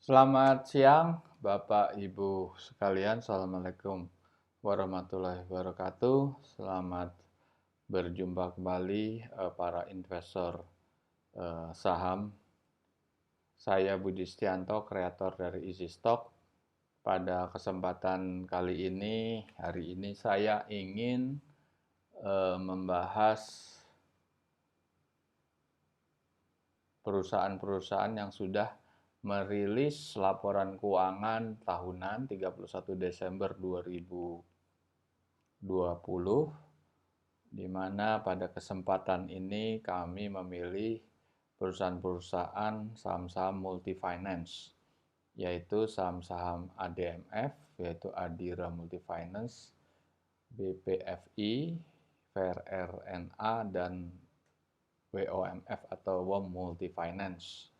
Selamat siang, Bapak Ibu sekalian. Assalamualaikum warahmatullahi wabarakatuh. Selamat berjumpa kembali para investor saham. Saya Budi Setianto, kreator dari Easy Stock. Pada kesempatan kali ini, hari ini saya ingin membahas perusahaan-perusahaan yang sudah merilis laporan keuangan tahunan 31 Desember 2020, di mana pada kesempatan ini kami memilih perusahaan-perusahaan saham-saham multifinance, yaitu saham-saham ADMF, yaitu Adira Multifinance, BPFI, Fair RNA, dan WOMF atau WOM Multifinance.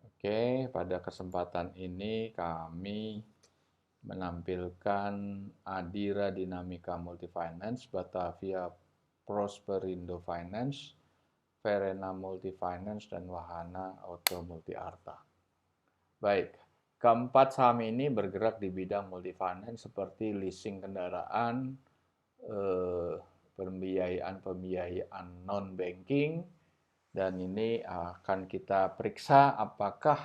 Oke, pada kesempatan ini kami menampilkan Adira Dinamika Multifinance, Batavia Prosperindo Finance, Verena Multifinance, dan Wahana Auto Multiarta. Baik, keempat saham ini bergerak di bidang multifinance seperti leasing kendaraan, pembiayaan non-banking, dan ini akan kita periksa apakah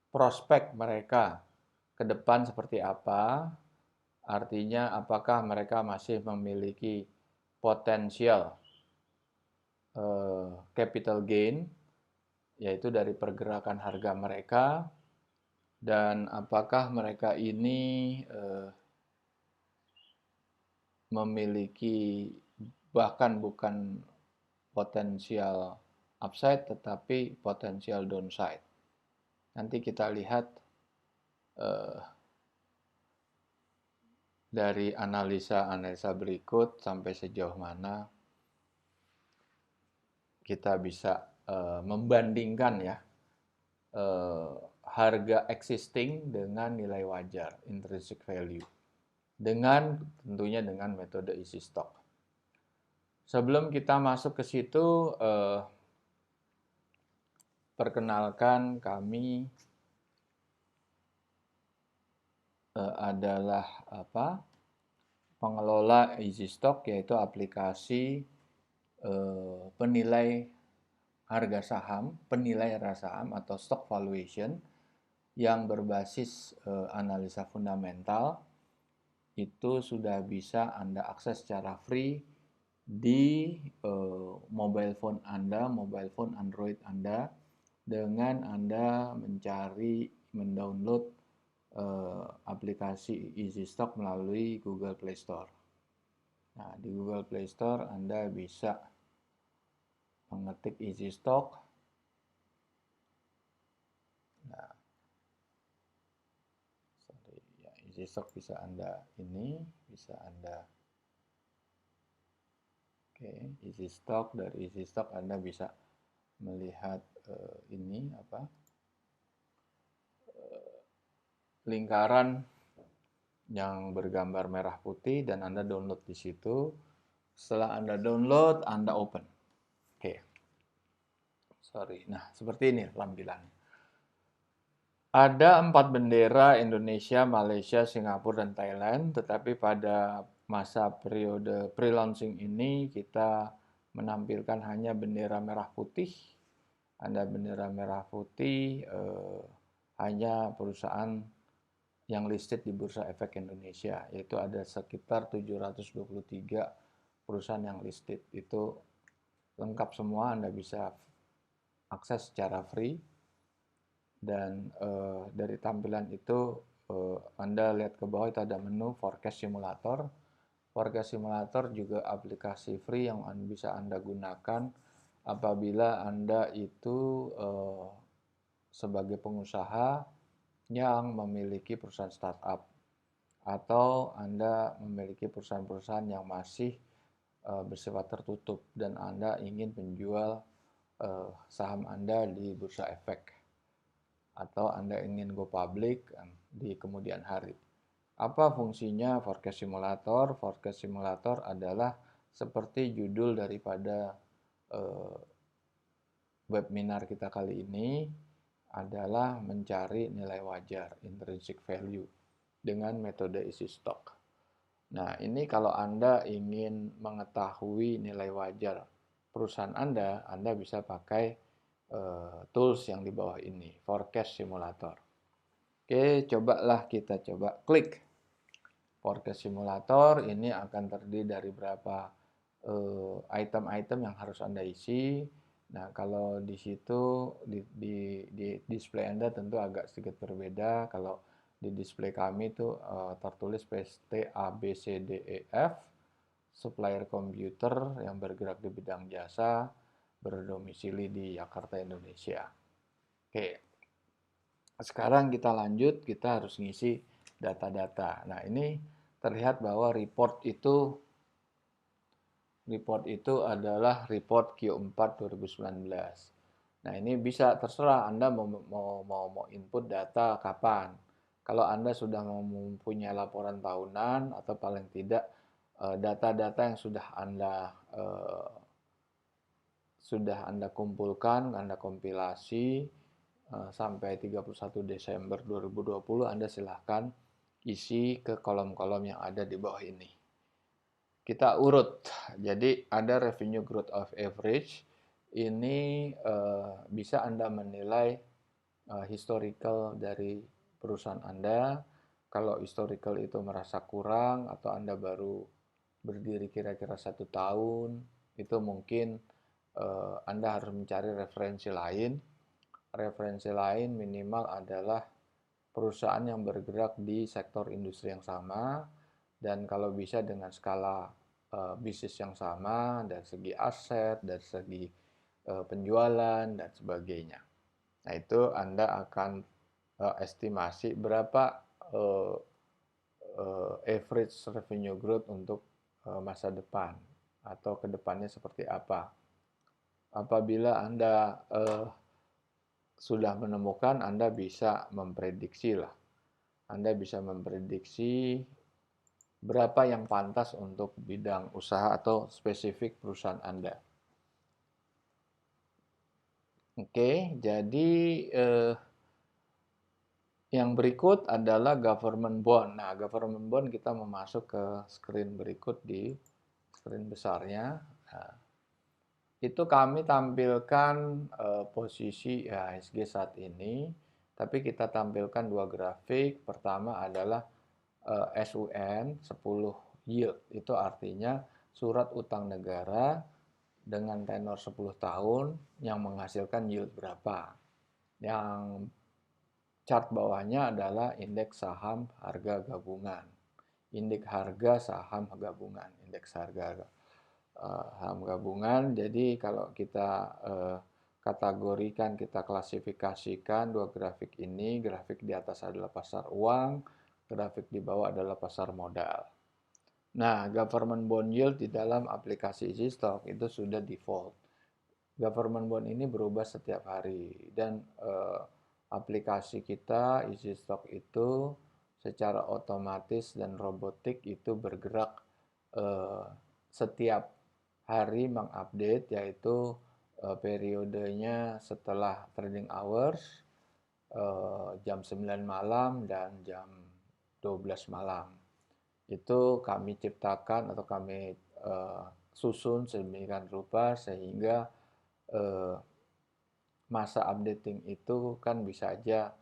prospek mereka ke depan seperti apa. Artinya apakah mereka masih memiliki potensial capital gain, yaitu dari pergerakan harga mereka, dan apakah mereka ini memiliki bahkan bukan potensial upside tetapi potensial downside. Nanti kita lihat dari analisa berikut sampai sejauh mana kita bisa membandingkan ya harga existing dengan nilai wajar, intrinsic value, dengan tentunya dengan metode Easy Stock. Sebelum kita masuk ke situ, perkenalkan kami adalah pengelola Easy Stock, yaitu aplikasi penilai harga saham, penilai harga saham atau stock valuation yang berbasis analisa fundamental. Itu sudah bisa Anda akses secara free di mobile phone Anda, mobile phone Android Anda, dengan Anda mendownload aplikasi Easy Stock melalui Google Play Store. Nah, di Google Play Store Anda bisa mengetik Easy Stock. Nah, Easy Stock bisa Anda Easy Stock. Dari Easy Stock Anda bisa melihat lingkaran yang bergambar merah putih, dan Anda download di situ. Setelah Anda download, Anda open. Nah, seperti ini tampilannya. Ada 4 bendera Indonesia, Malaysia, Singapura, dan Thailand. Tetapi pada masa periode pre-launching ini kita menampilkan hanya bendera merah putih. Anda bendera merah putih hanya perusahaan yang listed di Bursa Efek Indonesia, yaitu ada sekitar 723 perusahaan yang listed. Itu lengkap semua, Anda bisa akses secara free. Dan dari tampilan itu Anda lihat ke bawah, itu ada menu Forecast Simulator. Forecast Simulator juga aplikasi free yang bisa Anda gunakan apabila Anda itu sebagai pengusaha yang memiliki perusahaan startup, atau Anda memiliki perusahaan-perusahaan yang masih bersifat tertutup dan Anda ingin menjual saham Anda di Bursa Efek, atau Anda ingin go public di kemudian hari. Apa fungsinya Forecast Simulator? Forecast Simulator adalah seperti judul daripada eh, webinar kita kali ini adalah mencari nilai wajar, intrinsic value, dengan metode isi stok. Nah, ini kalau Anda ingin mengetahui nilai wajar perusahaan Anda bisa pakai tools yang di bawah ini, Forecast Simulator. Oke, cobalah kita coba klik Forecast Simulator. Ini akan terdiri dari beberapa item-item yang harus Anda isi. Nah, kalau di situ di display Anda tentu agak sedikit berbeda. Kalau di display kami itu tertulis PT ABCDEF, supplier komputer yang bergerak di bidang jasa, berdomisili di Jakarta, Indonesia. Oke, sekarang kita lanjut, kita harus ngisi data-data. Nah, ini terlihat bahwa report itu adalah report Q4 2019. Nah, ini bisa terserah Anda mau input data kapan. Kalau Anda sudah mempunyai laporan tahunan atau paling tidak data-data yang sudah Anda kumpulkan, Anda kompilasi sampai 31 Desember 2020, Anda silahkan isi ke kolom-kolom yang ada di bawah ini. Kita urut, jadi ada revenue growth of average, ini bisa Anda menilai historical dari perusahaan Anda. Kalau historical itu merasa kurang atau Anda baru berdiri kira-kira 1 tahun, itu mungkin Anda harus mencari referensi lain. Referensi lain minimal adalah perusahaan yang bergerak di sektor industri yang sama, dan kalau bisa dengan skala bisnis yang sama dari segi aset, dari segi penjualan dan sebagainya. Nah, itu Anda akan estimasi berapa average revenue growth untuk masa depan atau kedepannya seperti apa. Apabila Anda sudah menemukan, Anda bisa memprediksi lah. Anda bisa memprediksi berapa yang pantas untuk bidang usaha atau spesifik perusahaan Anda. Oke, jadi yang berikut adalah government bond. Nah, government bond kita memasuk ke screen berikut di screen besarnya. Nah, itu kami tampilkan posisi IHSG saat ini, tapi kita tampilkan 2 grafik. Pertama adalah SUN 10 yield, itu artinya surat utang negara dengan tenor 10 tahun yang menghasilkan yield berapa. Yang chart bawahnya adalah indeks saham harga gabungan. Indeks harga saham gabungan, indeks harga saham gabungan. Jadi kalau kita kategorikan, kita klasifikasikan 2 grafik ini, grafik di atas adalah pasar uang, grafik di bawah adalah pasar modal. Nah, government bond yield di dalam aplikasi easy stock itu sudah default. Government bond ini berubah setiap hari, dan aplikasi kita easy stock itu secara otomatis dan robotik itu bergerak setiap hari mengupdate, yaitu periodenya setelah trading hours, jam 9 malam dan jam 12 malam. Itu kami ciptakan atau kami susun sedemikian rupa sehingga masa updating itu kan bisa aja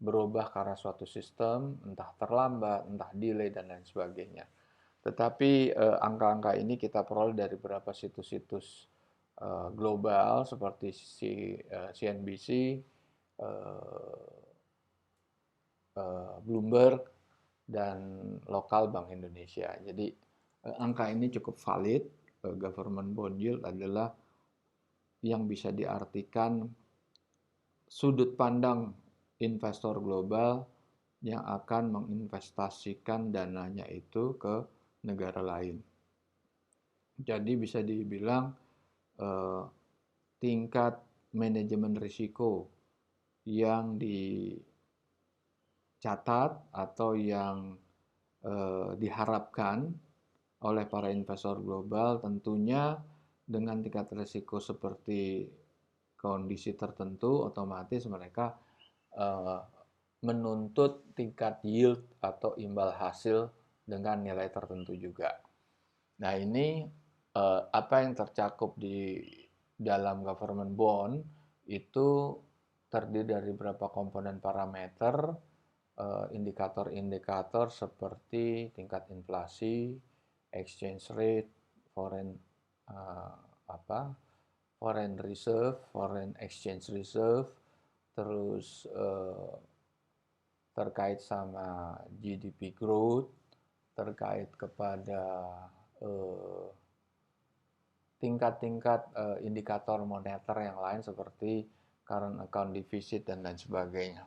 berubah karena suatu sistem, entah terlambat, entah delay, dan lain sebagainya. Tetapi angka-angka ini kita peroleh dari beberapa situs-situs global seperti CNBC, Bloomberg, dan lokal Bank Indonesia. Jadi angka ini cukup valid. Government bond yield adalah yang bisa diartikan sudut pandang investor global yang akan menginvestasikan dananya itu ke negara lain. Jadi bisa dibilang tingkat manajemen risiko yang dicatat atau yang diharapkan oleh para investor global, tentunya dengan tingkat risiko seperti kondisi tertentu, otomatis mereka eh, menuntut tingkat yield atau imbal hasil dengan nilai tertentu juga. Nah, ini apa yang tercakup di dalam government bond itu terdiri dari beberapa komponen parameter, indikator-indikator seperti tingkat inflasi, exchange rate, foreign uh, apa, foreign reserve, foreign exchange reserve, terus terkait sama GDP growth, terkait kepada tingkat-tingkat indikator moneter yang lain seperti current account deficit dan lain sebagainya.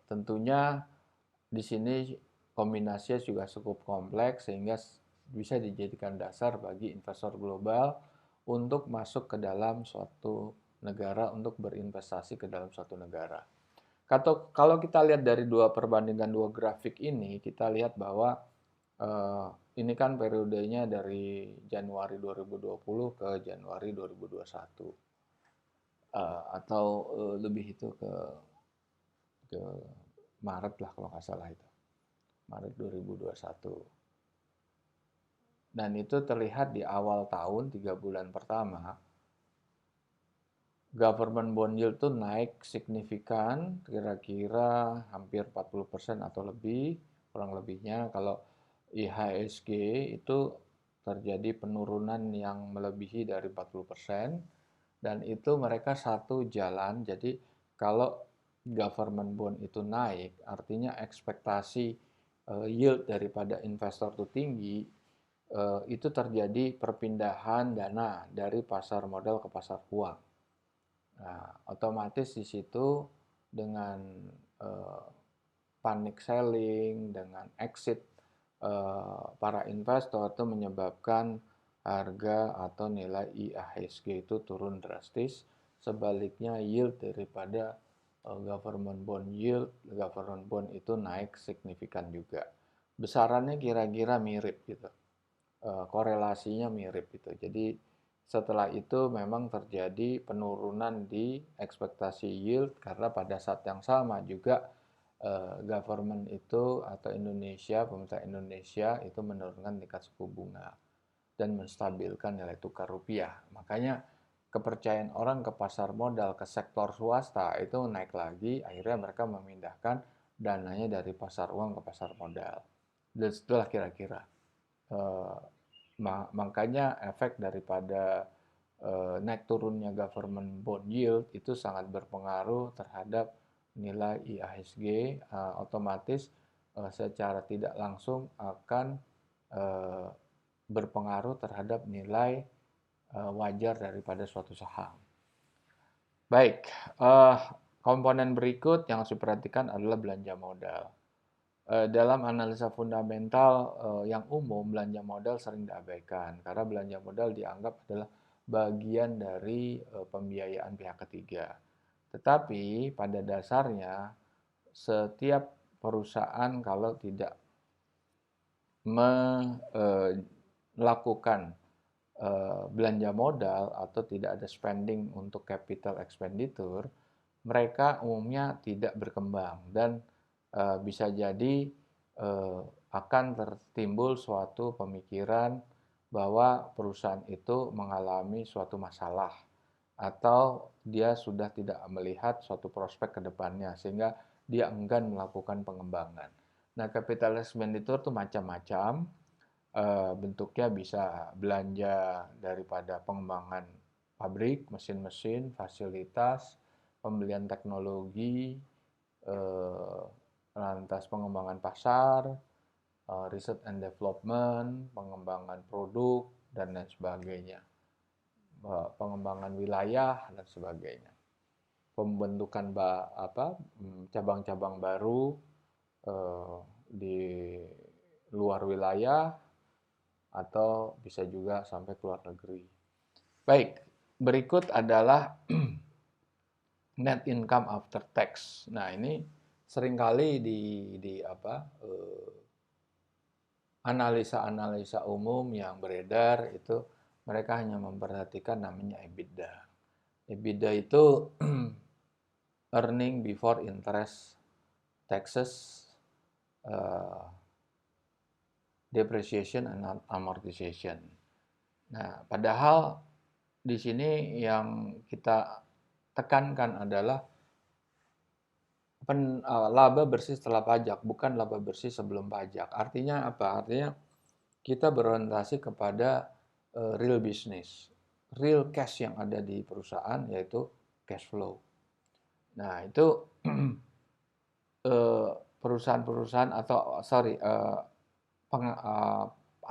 Tentunya di sini kombinasinya juga cukup kompleks sehingga bisa dijadikan dasar bagi investor global untuk masuk ke dalam suatu negara untuk berinvestasi ke dalam suatu negara. Kalau kita lihat dari perbandingan dua grafik ini, kita lihat bahwa ini kan periodenya dari Januari 2020 ke Januari 2021 atau lebih itu ke Maret lah kalau nggak salah itu. Maret 2021. Dan itu terlihat di awal tahun 3 bulan pertama government bond yield itu naik signifikan, kira-kira hampir 40% atau lebih, kurang lebihnya. Kalau IHSG itu terjadi penurunan yang melebihi dari 40%, dan itu mereka satu jalan. Jadi kalau government bond itu naik, artinya ekspektasi yield daripada investor itu tinggi, itu terjadi perpindahan dana dari pasar modal ke pasar uang. Nah, otomatis di situ dengan panic selling, dengan exit para investor itu menyebabkan harga atau nilai IHSG itu turun drastis. Sebaliknya yield daripada government bond itu naik signifikan juga. Besarannya kira-kira mirip gitu. Korelasinya mirip gitu. Jadi setelah itu memang terjadi penurunan di ekspektasi yield karena pada saat yang sama juga government itu atau pemerintah Indonesia itu menurunkan tingkat suku bunga dan menstabilkan nilai tukar rupiah. Makanya kepercayaan orang ke pasar modal, ke sektor swasta itu naik lagi, akhirnya mereka memindahkan dananya dari pasar uang ke pasar modal. Dan setelah kira-kira makanya efek daripada naik turunnya government bond yield itu sangat berpengaruh terhadap nilai IHSG, otomatis secara tidak langsung akan berpengaruh terhadap nilai wajar daripada suatu saham. Baik, komponen berikut yang harus diperhatikan adalah belanja modal. Dalam analisa fundamental yang umum, belanja modal sering diabaikan karena belanja modal dianggap adalah bagian dari pembiayaan pihak ketiga. Tetapi pada dasarnya setiap perusahaan kalau tidak melakukan belanja modal atau tidak ada spending untuk capital expenditure, mereka umumnya tidak berkembang dan bisa jadi akan tertimbul suatu pemikiran bahwa perusahaan itu mengalami suatu masalah atau dia sudah tidak melihat suatu prospek ke depannya sehingga dia enggan melakukan pengembangan. Nah, capital expenditure itu macam-macam, bentuknya bisa belanja daripada pengembangan pabrik, mesin-mesin, fasilitas, pembelian teknologi, lantas pengembangan pasar, research and development, pengembangan produk, dan lain sebagainya. Pengembangan wilayah, dan sebagainya. Pembentukan cabang-cabang baru di luar wilayah, atau bisa juga sampai ke luar negeri. Baik, berikut adalah net income after tax. Nah, ini seringkali analisa-analisa umum yang beredar itu mereka hanya memperhatikan namanya EBITDA. EBITDA itu earning before interest, taxes, uh, depreciation and amortization. Nah, padahal di sini yang kita tekankan adalah laba bersih setelah pajak, bukan laba bersih sebelum pajak. Artinya apa? Artinya kita berorientasi kepada real business, real cash yang ada di perusahaan, yaitu cash flow. Nah, itu perusahaan-perusahaan atau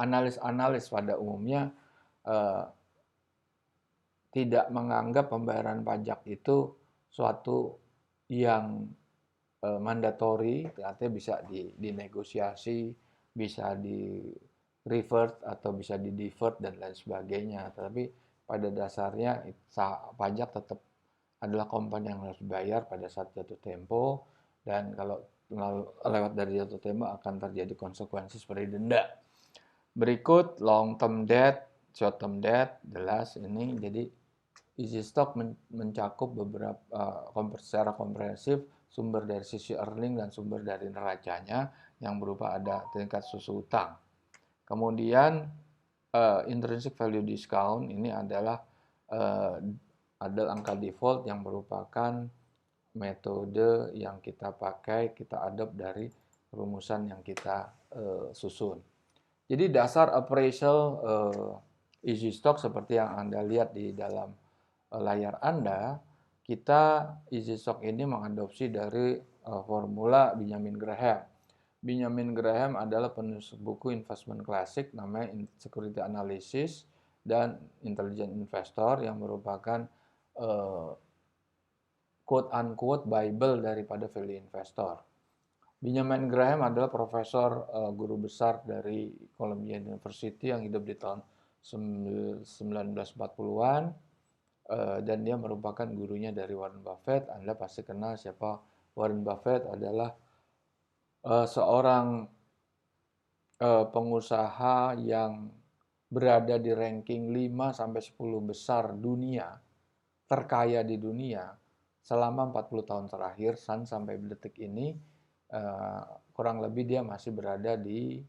analis-analis pada umumnya tidak menganggap pembayaran pajak itu suatu yang mandatori, artinya bisa dinegosiasi, bisa di revert atau bisa di deferred dan lain sebagainya. Tetapi pada dasarnya pajak tetap adalah komponen yang harus dibayar pada saat jatuh tempo, dan kalau lewat dari jatuh tempo akan terjadi konsekuensi seperti denda. Berikut long term debt, short term debt, jelas ini. Jadi easy stock mencakup beberapa secara komprehensif sumber dari sisi earning dan sumber dari neracanya yang berupa ada tingkat susu utang. Kemudian intrinsic value discount ini adalah angka default yang merupakan metode yang kita pakai, kita adopt dari rumusan yang kita susun. Jadi dasar appraisal easy stock seperti yang Anda lihat di dalam layar Anda, kita easy stock ini mengadopsi dari formula Benjamin Graham. Benjamin Graham adalah penulis buku investment klasik namanya Security Analysis dan Intelligent Investor yang merupakan quote-unquote Bible daripada value investor. Benjamin Graham adalah profesor guru besar dari Columbia University yang hidup di tahun 1940-an dan dia merupakan gurunya dari Warren Buffett. Anda pasti kenal siapa Warren Buffett, adalah seorang pengusaha yang berada di ranking 5 sampai 10 besar dunia, terkaya di dunia selama 40 tahun terakhir. Sampai detik ini kurang lebih dia masih berada di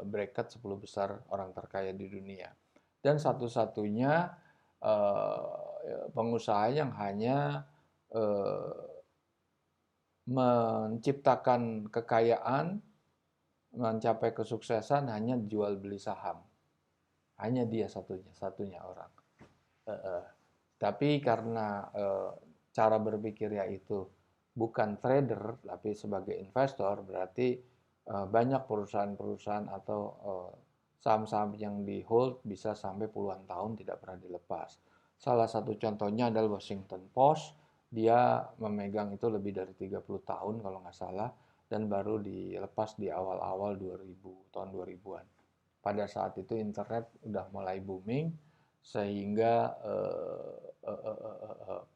bracket 10 besar orang terkaya di dunia. Dan satu-satunya pengusaha yang hanya menciptakan kekayaan, mencapai kesuksesan hanya jual beli saham. Hanya dia satunya orang. Tapi karena cara berpikirnya itu bukan trader, tapi sebagai investor, berarti banyak perusahaan-perusahaan atau saham-saham yang di hold bisa sampai puluhan tahun tidak pernah dilepas. Salah satu contohnya adalah Washington Post. Dia memegang itu lebih dari 30 tahun kalau nggak salah, dan baru dilepas di awal-awal 2000, tahun 2000-an. Pada saat itu internet udah mulai booming, sehingga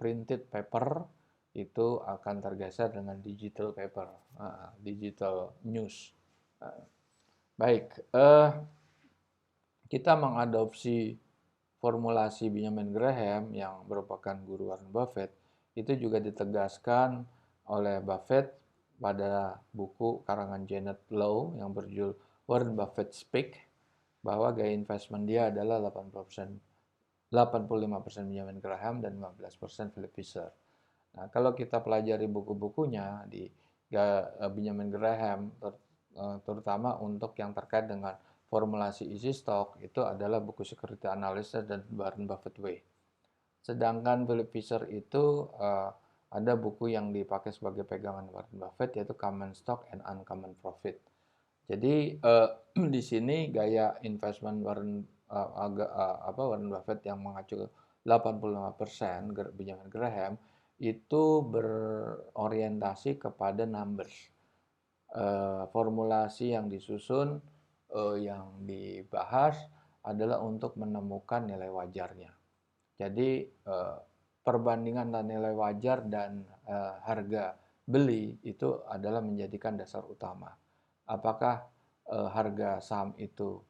printed paper itu akan tergeser dengan digital paper, digital news. Baik, kita mengadopsi formulasi Benjamin Graham yang merupakan guru Warren Buffett, itu juga ditegaskan oleh Buffett pada buku karangan Janet Low yang berjudul Warren Buffett Speak, bahwa gaya investment dia adalah 85% Benjamin Graham dan 15% Philip Fisher. Nah, kalau kita pelajari buku-bukunya di Benjamin Graham, terutama untuk yang terkait dengan formulasi easy stock, itu adalah buku Security Analysis dan Warren Buffett Way. Sedangkan Philip Fisher itu ada buku yang dipakai sebagai pegangan Warren Buffett, yaitu Common Stock and Uncommon Profit. Jadi di sini gaya investment Warren Buffett yang mengacu 85% Benjamin Graham itu berorientasi kepada numbers. Formulasi yang disusun, yang dibahas adalah untuk menemukan nilai wajarnya. Jadi perbandingan nilai wajar dan harga beli itu adalah menjadikan dasar utama. Apakah harga saham itu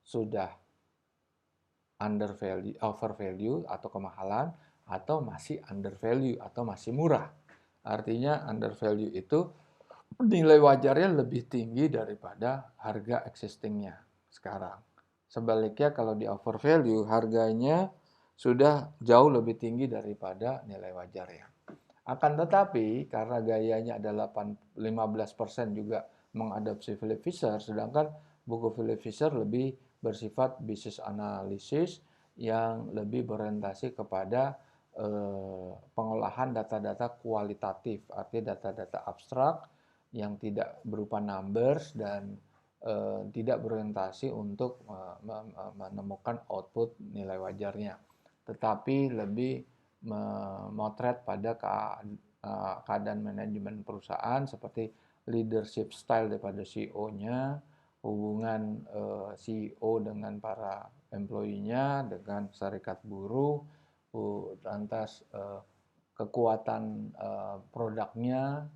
sudah overvalue atau kemahalan, atau masih undervalue atau masih murah. Artinya undervalue itu nilai wajarnya lebih tinggi daripada harga existingnya sekarang. Sebaliknya kalau di overvalue harganya sudah jauh lebih tinggi daripada nilai wajarnya. Akan tetapi karena gayanya adalah 15% juga mengadopsi Philip Fisher, sedangkan buku Philip Fisher lebih bersifat bisnis analisis yang lebih berorientasi kepada pengolahan data-data kualitatif, artinya data-data abstrak yang tidak berupa numbers dan tidak berorientasi untuk menemukan output nilai wajarnya, tetapi lebih memotret pada keadaan manajemen perusahaan seperti leadership style daripada CEO-nya, hubungan CEO dengan para employee-nya, dengan serikat buruh, lantas kekuatan produknya,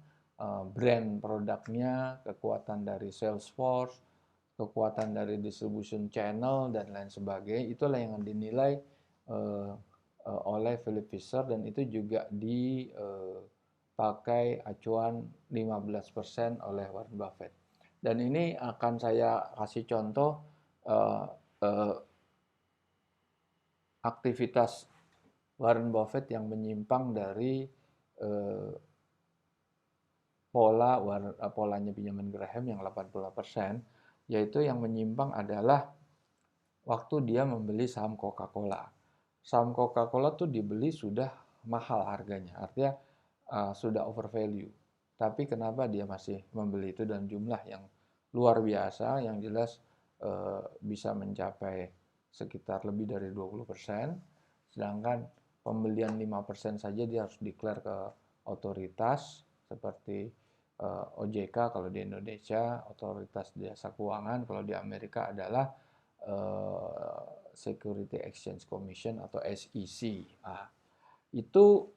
brand produknya, kekuatan dari sales force, kekuatan dari distribution channel, dan lain sebagainya. Itulah yang dinilai oleh Philip Fisher, dan itu juga dipakai acuan 15% oleh Warren Buffett. Dan ini akan saya kasih contoh aktivitas Warren Buffett yang menyimpang dari polanya Benjamin Graham yang 80%, yaitu yang menyimpang adalah waktu dia membeli saham Coca-Cola. Saham Coca-Cola tuh dibeli sudah mahal harganya, artinya sudah overvalue. Tapi kenapa dia masih membeli itu dalam jumlah yang luar biasa, yang jelas bisa mencapai sekitar lebih dari 20%, sedangkan pembelian 5% saja dia harus declare ke otoritas seperti OJK kalau di Indonesia, Otoritas Jasa Keuangan, kalau di Amerika adalah Security Exchange Commission atau SEC. Itu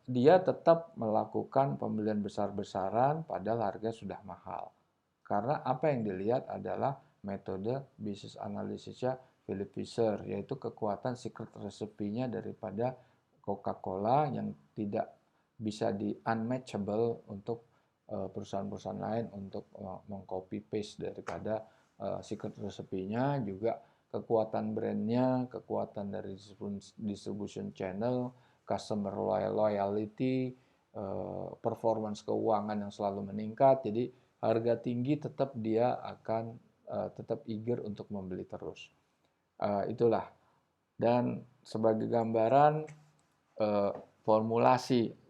dia tetap melakukan pembelian besar-besaran padahal harga sudah mahal. Karena apa yang dilihat adalah metode bisnis analisisnya Philip Fisher, yaitu kekuatan secret recipe-nya daripada Coca-Cola yang tidak bisa di unmatchable untuk perusahaan-perusahaan lain untuk mengcopy paste daripada secret recipe-nya, juga kekuatan brandnya, kekuatan dari distribution channel, customer loyalty, performance keuangan yang selalu meningkat. Jadi harga tinggi tetap dia akan tetap eager untuk membeli terus. Itulah. Dan sebagai gambaran formulasi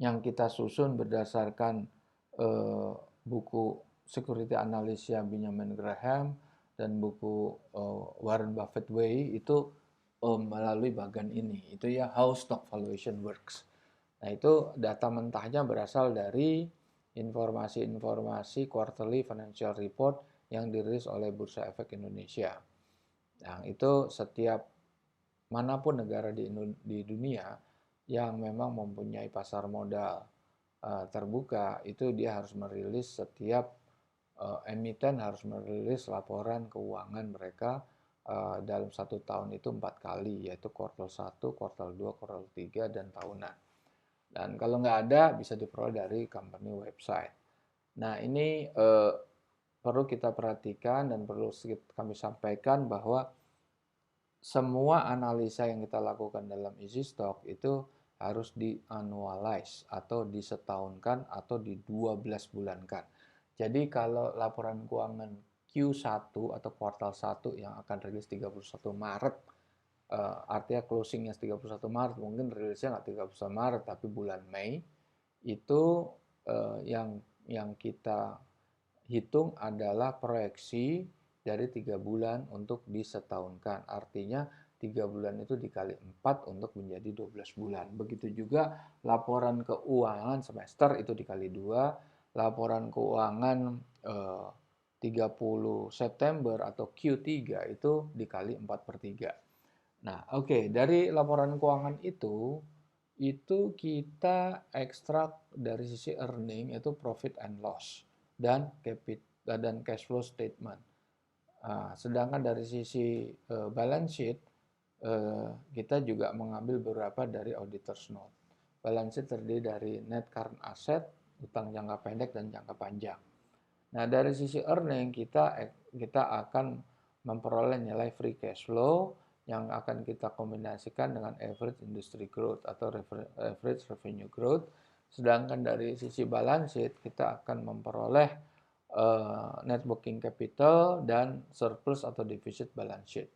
yang kita susun berdasarkan buku Security Analysis Benjamin Graham dan buku Warren Buffett Way itu melalui bagian ini. Itu ya how stock valuation works. Nah, itu data mentahnya berasal dari informasi-informasi quarterly financial report yang dirilis oleh Bursa Efek Indonesia. Nah, itu setiap manapun negara di dunia yang memang mempunyai pasar modal terbuka, itu dia harus merilis setiap emiten harus merilis laporan keuangan mereka dalam 1 tahun itu 4 kali, yaitu kuartal 1, kuartal 2, kuartal 3, dan tahunan. Dan kalau nggak ada, bisa diperoleh dari company website. Nah, ini perlu kita perhatikan dan perlu kami sampaikan bahwa semua analisa yang kita lakukan dalam easy stock itu harus di-annualize atau disetahunkan atau di 12 bulankan. Jadi kalau laporan keuangan Q1 atau kuartal 1 yang akan rilis 31 Maret, artinya closingnya 31 Maret, mungkin rilisnya nggak 31 Maret tapi bulan Mei, itu yang kita hitung adalah proyeksi dari 3 bulan untuk disetahunkan. Artinya 3 bulan itu dikali 4 untuk menjadi 12 bulan. Begitu juga laporan keuangan semester itu dikali 2, laporan keuangan 30 September atau Q3 itu dikali 4/3. Nah, oke, dari laporan keuangan itu kita ekstrak dari sisi earning, itu profit and loss dan dan cash flow statement. Sedangkan dari sisi balance sheet, kita juga mengambil beberapa dari auditor's note. Balance sheet terdiri dari net current asset, utang jangka pendek dan jangka panjang. Nah, dari sisi earning kita akan memperoleh nilai free cash flow yang akan kita kombinasikan dengan average industry growth atau average revenue growth. Sedangkan dari sisi balance sheet kita akan memperoleh net working capital dan surplus atau deficit balance sheet.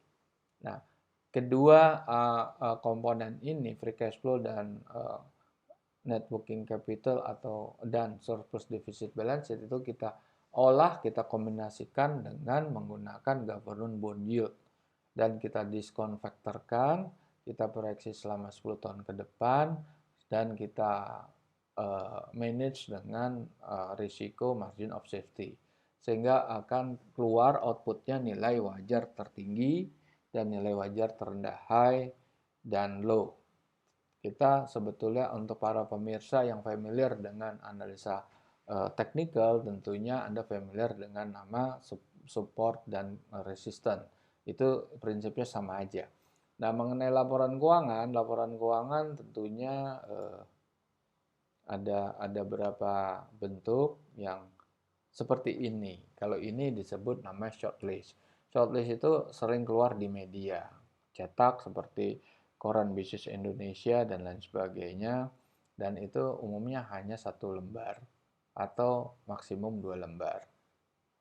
Nah, kedua komponen ini, free cash flow dan net working capital dan surplus deficit balance sheet, itu kita olah, kita kombinasikan dengan menggunakan government bond yield. Dan kita diskon faktorkan, kita proyeksi selama 10 tahun ke depan, dan kita manage dengan risiko margin of safety. Sehingga akan keluar outputnya nilai wajar tertinggi dan nilai wajar terendah high dan low. Kita sebetulnya untuk para pemirsa yang familiar dengan analisa technical, tentunya Anda familiar dengan nama support dan resistance. Itu prinsipnya sama aja. Nah, mengenai laporan keuangan tentunya ada beberapa bentuk yang seperti ini. Kalau ini disebut nama shortlist. Shortlist itu sering keluar di media cetak seperti Koran Bisnis Indonesia dan lain sebagainya, dan itu umumnya hanya 1 lembar atau maksimum 2 lembar.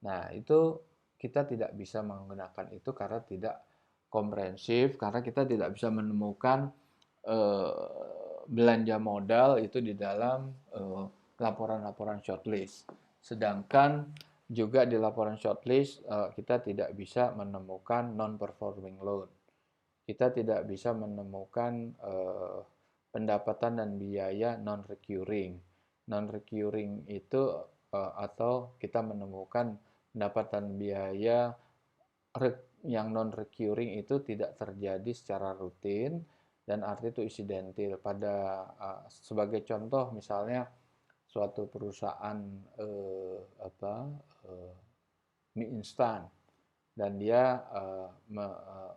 Nah, itu kita tidak bisa menggunakan itu karena tidak komprehensif, karena kita tidak bisa menemukan belanja modal itu di dalam laporan-laporan shortlist. Sedangkan juga di laporan shortlist kita tidak bisa menemukan non-performing loan. Kita tidak bisa menemukan pendapatan dan biaya non-recurring. Non-recurring itu atau kita menemukan pendapatan biaya yang non-recurring itu tidak terjadi secara rutin, dan arti itu insidental. Sebagai contoh misalnya suatu perusahaan mie instan, dan dia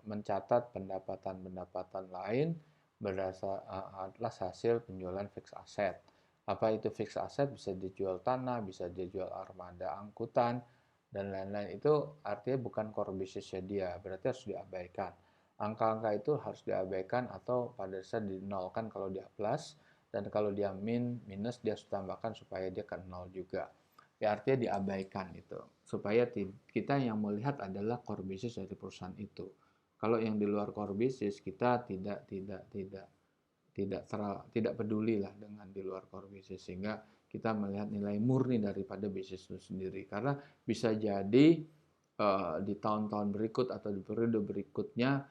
mencatat pendapatan lain berdasar atas hasil penjualan fixed asset. Apa itu fixed asset? Bisa dijual tanah, bisa dijual armada angkutan, dan lain-lain. Itu artinya bukan core business-nya dia, berarti harus diabaikan. Angka-angka itu harus diabaikan atau pada dasar dinolkan kalau dia plus, dan kalau dia minus dia harus tambahkan supaya dia ke nol juga. Ya, artinya diabaikan itu supaya kita yang melihat adalah core business dari perusahaan itu. Kalau yang di luar core business kita tidak peduli lah dengan di luar core business, sehingga kita melihat nilai murni daripada bisnis itu sendiri. Karena bisa jadi di tahun-tahun berikut atau di periode berikutnya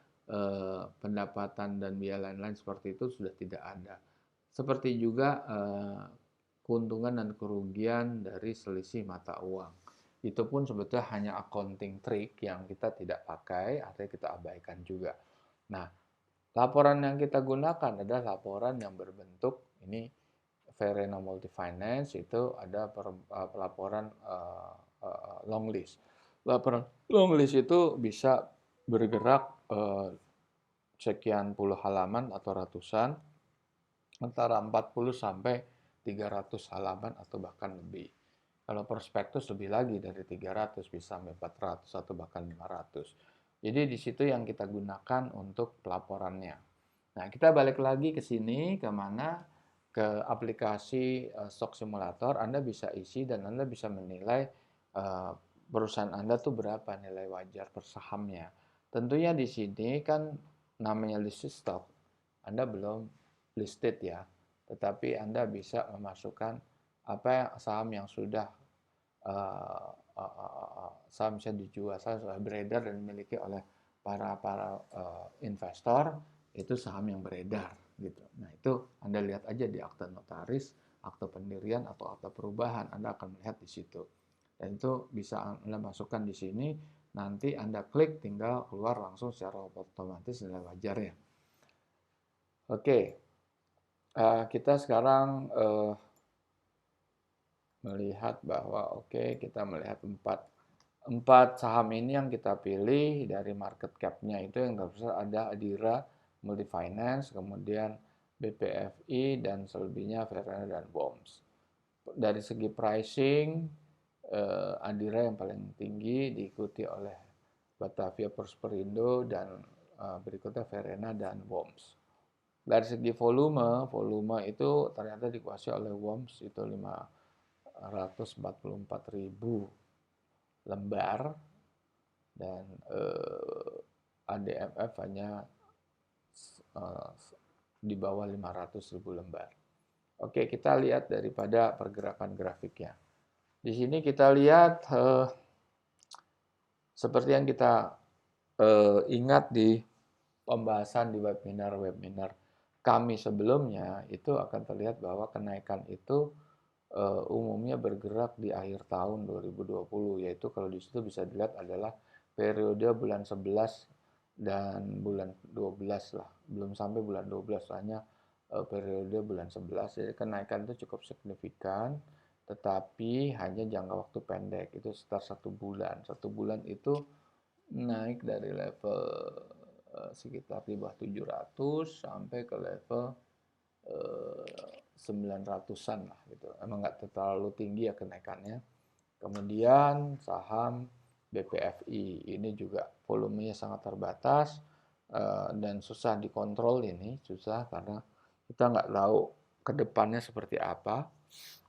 pendapatan dan biaya lain-lain seperti itu sudah tidak ada. Seperti juga keuntungan dan kerugian dari selisih mata uang. Itu pun sebetulnya hanya accounting trick yang kita tidak pakai, artinya kita abaikan juga. Nah, laporan yang kita gunakan adalah laporan yang berbentuk ini Verena Multifinance, itu ada laporan long list. Laporan long list itu bisa bergerak sekian puluh halaman atau ratusan, antara 40 sampai 300 halaman atau bahkan lebih. Kalau prospektus lebih lagi dari 300, bisa sampai 400 atau bahkan 500. Jadi di situ yang kita gunakan untuk pelaporannya. Nah, kita balik lagi ke sini, ke aplikasi stock simulator. Anda bisa isi dan Anda bisa menilai perusahaan Anda tuh berapa nilai wajar per sahamnya. Tentunya di sini kan namanya listed stock, Anda belum listed ya, tetapi Anda bisa memasukkan saham yang sudah saham bisa dijual, saham sudah beredar dan dimiliki oleh para investor, itu saham yang beredar gitu. Nah, itu Anda lihat aja di akta notaris, akta pendirian atau akta perubahan, Anda akan melihat di situ. Dan itu bisa Anda masukkan di sini, nanti Anda klik tinggal keluar langsung secara otomatis nilai wajarnya. Oke. Kita sekarang melihat bahwa oke, kita melihat empat saham ini yang kita pilih dari market cap-nya itu yang terbesar ada Adira, Multifinance, kemudian BPFI, dan selebihnya Verena dan BOMS. Dari segi pricing, Adira yang paling tinggi diikuti oleh Batavia Prosperindo dan berikutnya Verena dan BOMS. Dari segi volume itu ternyata dikuasai oleh BOMS itu 544.000 lembar dan ADMF hanya di bawah 500.000 lembar. Oke, kita lihat daripada pergerakan grafiknya. Di sini kita lihat seperti yang kita ingat di pembahasan di webinar kami sebelumnya, itu akan terlihat bahwa kenaikan itu umumnya bergerak di akhir tahun 2020, yaitu kalau di situ bisa dilihat adalah periode bulan 11 dan bulan 12 lah, belum sampai bulan 12, hanya periode bulan 11. Jadi kenaikan itu cukup signifikan, tetapi hanya jangka waktu pendek, itu sekitar 1 bulan. 1 bulan itu naik dari level sekitar di bawah 700 sampai ke level 900-an lah gitu. Emang nggak terlalu tinggi ya kenaikannya. Kemudian saham BPFI ini juga volumenya sangat terbatas dan susah dikontrol ini, susah karena kita nggak tahu ke depannya seperti apa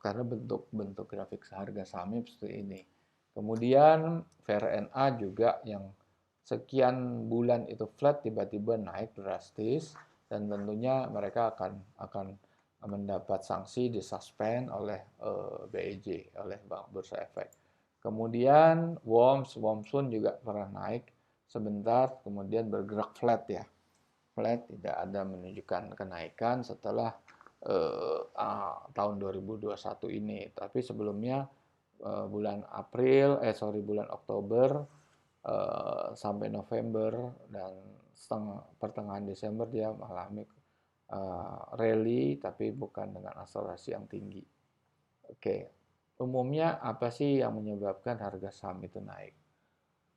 karena bentuk grafik harga sahamnya seperti ini. Kemudian VRNA juga yang sekian bulan itu flat tiba-tiba naik drastis dan tentunya mereka akan mendapat sanksi disuspend oleh BEJ, oleh Bank Bursa Efek. Kemudian WOMS pun juga pernah naik sebentar, kemudian bergerak flat ya. Flat, tidak ada menunjukkan kenaikan setelah tahun 2021 ini. Tapi sebelumnya bulan Oktober sampai November dan pertengahan Desember dia mengalami rally tapi bukan dengan akselerasi yang tinggi. Oke, umumnya apa sih yang menyebabkan harga saham itu naik?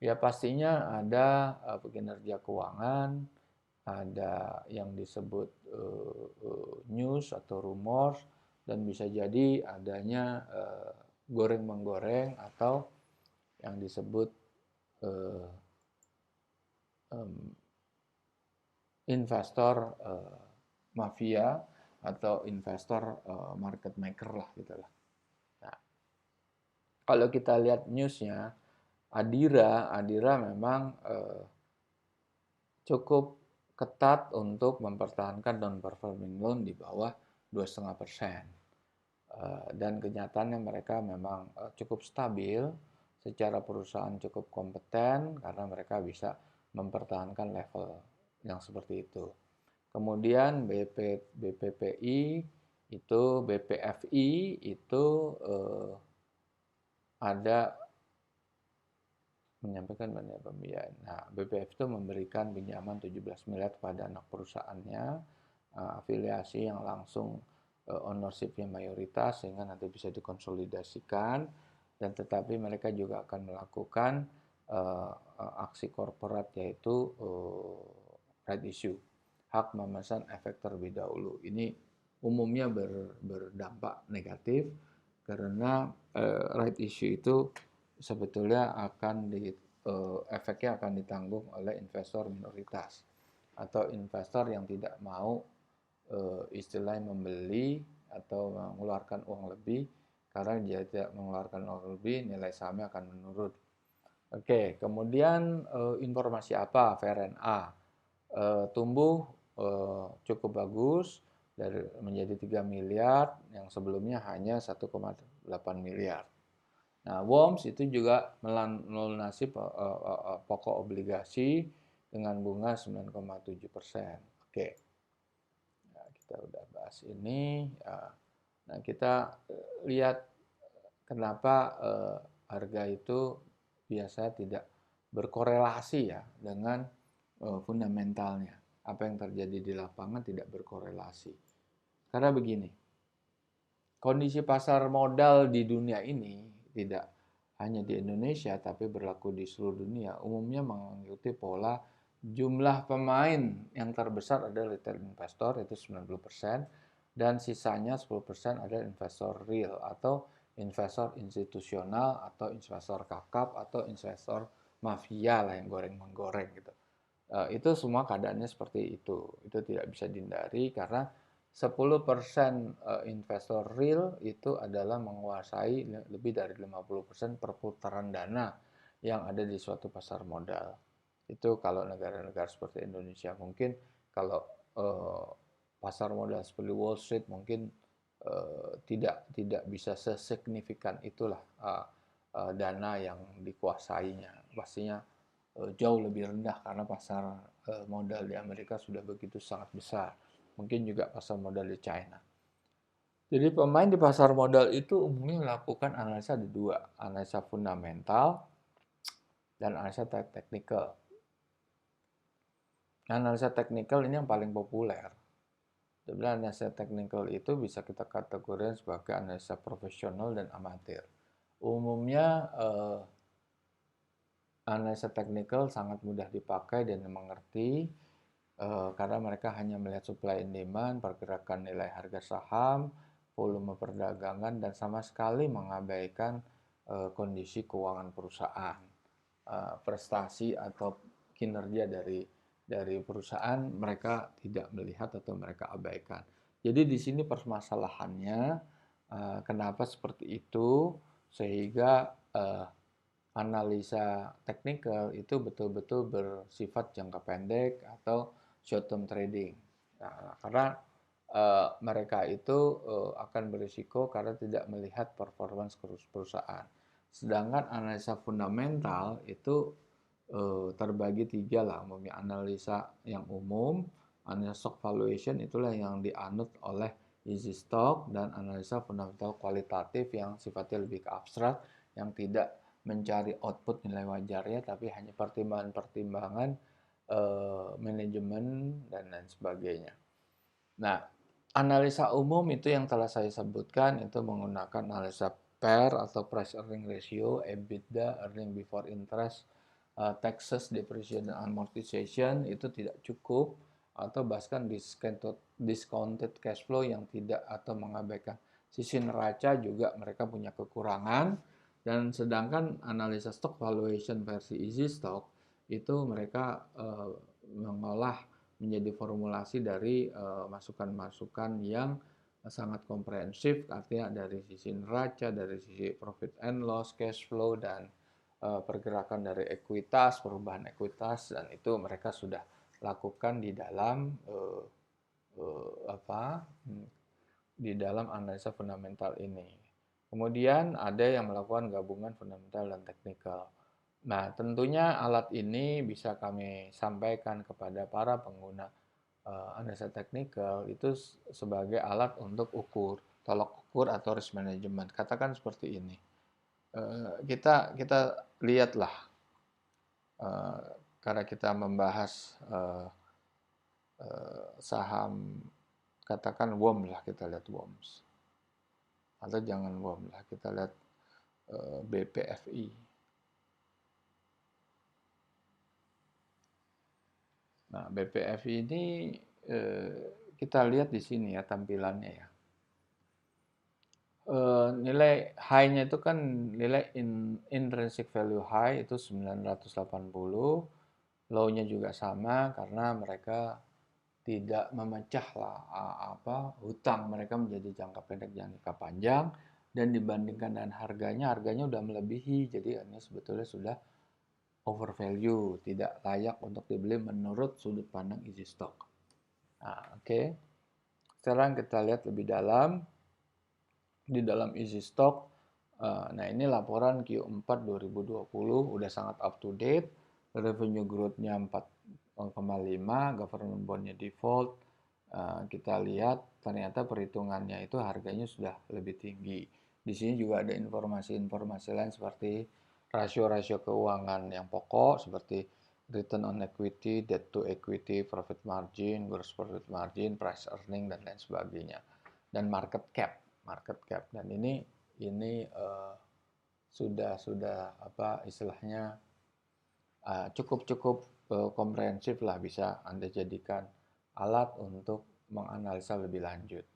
Ya pastinya ada kinerja keuangan, ada yang disebut news atau rumor, dan bisa jadi adanya goreng-menggoreng atau yang disebut investor mafia atau investor market maker lah gitu lah. Nah, kalau kita lihat newsnya, Adira memang cukup ketat untuk mempertahankan non-performing loan di bawah 2,5%. Dan kenyataannya mereka memang cukup stabil, secara perusahaan cukup kompeten karena mereka bisa mempertahankan level yang seperti itu. Kemudian BPFI itu ada menyampaikan banyak pembiayaan. Nah, BPF itu memberikan pinjaman 17 miliar kepada anak perusahaannya, afiliasi yang langsung ownership-nya mayoritas sehingga nanti bisa dikonsolidasikan, dan tetapi mereka juga akan melakukan aksi korporat yaitu right issue, hak memesan efek terlebih dahulu. Ini umumnya berdampak negatif karena right issue itu sebetulnya efeknya akan ditanggung oleh investor minoritas atau investor yang tidak mau istilahnya membeli atau mengeluarkan uang lebih, karena dia tidak mengeluarkan uang lebih nilai sahamnya akan menurun. Oke, kemudian informasi apa? VRNA tumbuh cukup bagus menjadi 3 miliar yang sebelumnya hanya 1,8 miliar. Nah, WOMS itu juga melunasi pokok obligasi dengan bunga 9,7%. Oke, nah, kita udah bahas ini. Nah, kita lihat kenapa harga itu biasa tidak berkorelasi ya dengan fundamentalnya. Apa yang terjadi di lapangan tidak berkorelasi. Karena begini, kondisi pasar modal di dunia ini tidak hanya di Indonesia tapi berlaku di seluruh dunia, umumnya mengikuti pola jumlah pemain yang terbesar adalah retail investor itu 90% dan sisanya 10% adalah investor real atau investor institusional atau investor kakap atau investor mafia lah yang goreng-menggoreng gitu. Itu semua keadaannya seperti itu. Itu tidak bisa dihindari karena 10% investor real itu adalah menguasai lebih dari 50% perputaran dana yang ada di suatu pasar modal. Itu kalau negara-negara seperti Indonesia. Mungkin kalau eh, pasar modal seperti Wall Street mungkin tidak bisa sesignifikan itulah dana yang dikuasainya. Pastinya jauh lebih rendah karena pasar modal di Amerika sudah begitu sangat besar. Mungkin juga pasar modal di China. Jadi pemain di pasar modal itu umumnya melakukan analisa ada dua, analisa fundamental dan analisa teknikal. Analisa teknikal ini yang paling populer. Sebenarnya analisa teknikal itu bisa kita kategorikan sebagai analisa profesional dan amatir. Umumnya analisa teknikal sangat mudah dipakai dan dimengerti karena mereka hanya melihat supply and demand, pergerakan nilai harga saham, volume perdagangan, dan sama sekali mengabaikan kondisi keuangan perusahaan, prestasi atau kinerja dari perusahaan mereka tidak melihat atau mereka abaikan. Jadi di sini permasalahannya kenapa seperti itu sehingga analisa teknikal itu betul-betul bersifat jangka pendek atau short term trading. Nah, karena mereka itu akan berisiko karena tidak melihat performance perusahaan. Sedangkan analisa fundamental itu terbagi tiga lah, umumnya analisa yang umum, analisa stock valuation itulah yang dianut oleh Easy Stock, dan analisa fundamental kualitatif yang sifatnya lebih ke abstrak, yang tidak mencari output nilai wajarnya tapi hanya pertimbangan-pertimbangan manajemen dan lain sebagainya. Nah, analisa umum itu yang telah saya sebutkan itu menggunakan analisa PER atau price earning ratio, EBITDA, earning before interest, taxes, depreciation dan amortization itu tidak cukup, atau bahkan discounted cash flow yang tidak atau mengabaikan sisi neraca juga mereka punya kekurangan. Dan sedangkan analisa stock valuation versi Easy Stock itu mereka mengolah menjadi formulasi dari masukan-masukan yang sangat komprehensif, artinya dari sisi neraca, dari sisi profit and loss, cash flow, dan pergerakan dari ekuitas, perubahan ekuitas, dan itu mereka sudah lakukan di dalam di dalam analisa fundamental ini. Kemudian ada yang melakukan gabungan fundamental dan teknikal. Nah, tentunya alat ini bisa kami sampaikan kepada para pengguna analisa teknikal itu sebagai alat untuk ukur, tolok ukur atau risk management. Katakan seperti ini. Kita lihatlah karena kita membahas saham, katakan WOM lah, kita lihat WOMS. Atau jangan WOM lah, kita lihat BPFI. Nah, BPFI ini kita lihat di sini ya tampilannya ya. Nilai high-nya itu kan nilai intrinsic value high itu 980, low-nya juga sama karena mereka tidak memecah lah hutang mereka menjadi jangka pendek jangka panjang, dan dibandingkan dengan harganya udah melebihi, jadi ini sebetulnya sudah over value, tidak layak untuk dibeli menurut sudut pandang Easy Stock. Nah, oke. Sekarang kita lihat lebih dalam di dalam Easy Stock. Nah, ini laporan Q4 2020 udah sangat up to date. Revenue growth-nya 4,5, government bond-nya default. Kita lihat ternyata perhitungannya itu harganya sudah lebih tinggi. Di sini juga ada informasi-informasi lain seperti rasio-rasio keuangan yang pokok seperti return on equity, debt to equity, profit margin, gross profit margin, price earning, dan lain sebagainya. Dan market cap. market cap. Dan ini sudah apa istilahnya cukup komprehensif lah, bisa Anda jadikan alat untuk menganalisa lebih lanjut.